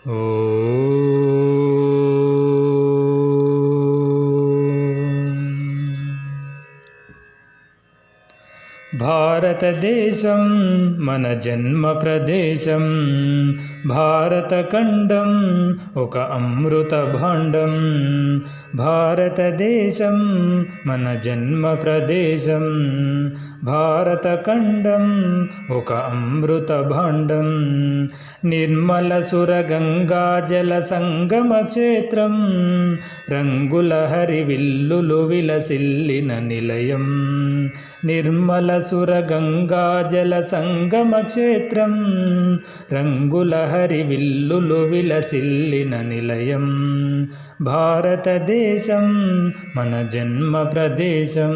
భారతదేశం మన జన్మ ప్రదేశం, భారతఖండం ఒక అమృత భాండం. భారతదేశం మన జన్మ ప్రదేశం, భారతఖండం ఒక అమృత భాండం. నిర్మల సుర గంగా జల సంగమ క్షేత్రం, రంగుల హరివిల్లులు విలసిల్లిన నిలయం. నిర్మల సుర గంగా జల సంగమ క్షేత్రం, రంగుల హరివిల్లులు విలసిల్లిన నిలయం. భారతదేశం మన జన్మ ప్రదేశం,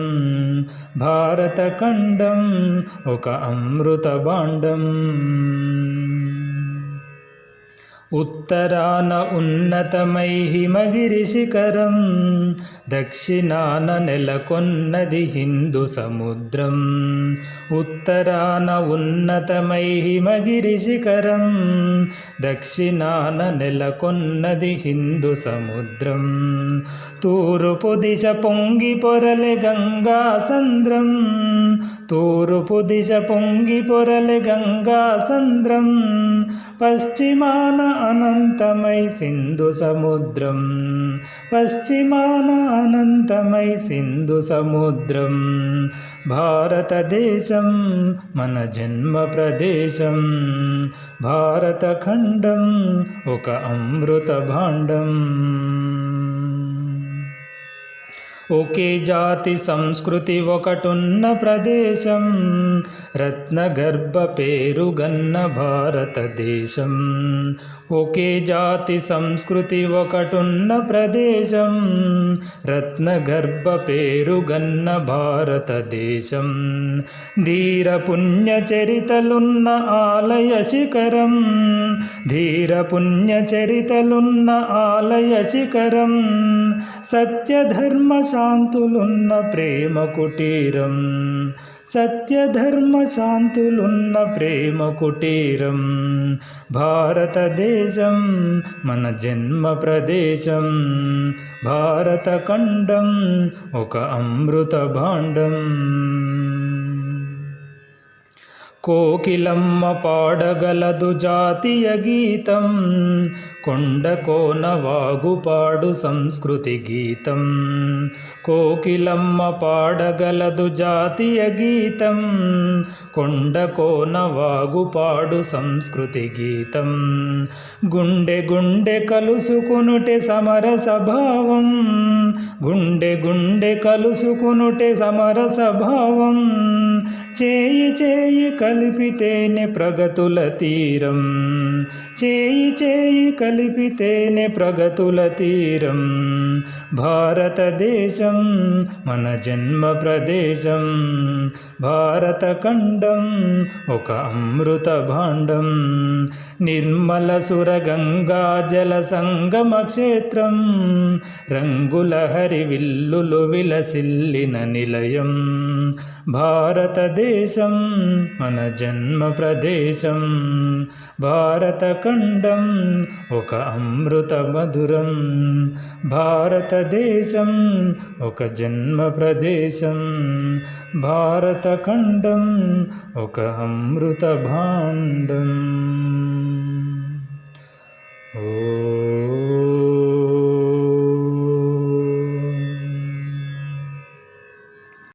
భారతఖండం ఒక అమృత భాండం. ఉత్తరాన ఉన్నతమై హిమగిరి శిఖరం, దక్షిణాన నెలకొన్నది హిందూ సముద్రం. ఉత్తరాన ఉన్నతమై హిమగిరి శిఖరం, దక్షిణాన నెలకొన్నది హిందూ సముద్రం. తూర్పు దిశ పొంగి పొరలె గంగా సంద్రం, తూర్పు దిశ పొంగి పొరలె గంగా సంద్రం. పశ్చిమాన అనంతమై సింధు సముద్రం, పశ్చిమాన అనంతమై సింధు సముద్రం. భారతదేశం మన జన్మ ప్రదేశం, భారతఖండం ఒక అమృత భాండం. ఒకే జాతి సంస్కృతి ఒకటున్న ప్రదేశం, రత్నగర్భ పేరుగన్న భారతదేశం. ఒకే జాతి సంస్కృతి ఒకటున్న ప్రదేశం, రత్నగర్భ పేరుగన్న భారతదేశం. ధీర పుణ్య చరితలున్న ఆలయ శిఖరం, ధీర పుణ్య చరితలున్న ఆలయ శిఖరం. సత్యధర్మ శాంతులున్న ప్రేమ కుటీరం, సత్యధర్మ శాంతులున్న ప్రేమ కుటీరం. భారతదేశం మన జన్మ ప్రదేశం, భారతఖండం ఒక అమృత భాండం. కోకిలమ్మ పాడగలదు జాతీయ గీతం, కొండ కోన వాగుపాడు సంస్కృతి గీతం. కోకిలమ్మ పాడగలదు జాతీయ గీతం, కొండ కోన వాగుపాడు సంస్కృతి గీతం. గుండె గుండె కలుసుకునుటే సమరస భావం, గుండె గుండె కలుసుకునుటే సమరస భావం. చేయి చేయి కలిపితేనే ప్రగతుల తీరం, చేయి చేయి కలిపితేనే ప్రగతుల తీరం. భారతదేశం మన జన్మ ప్రదేశం, భారతఖండం ఒక అమృత భాండం. నిర్మల సుర గంగా జల సంగమ క్షేత్రం, రంగుల హరివిల్లులు విలసిల్లిన నిలయం. భారతదేశం మన జన్మ ప్రదేశం, భారతఖండం ఒక అమృత మధురం. భారతదేశం ఒక జన్మ ప్రదేశం, భారతఖండం ఒక అమృత భాండం.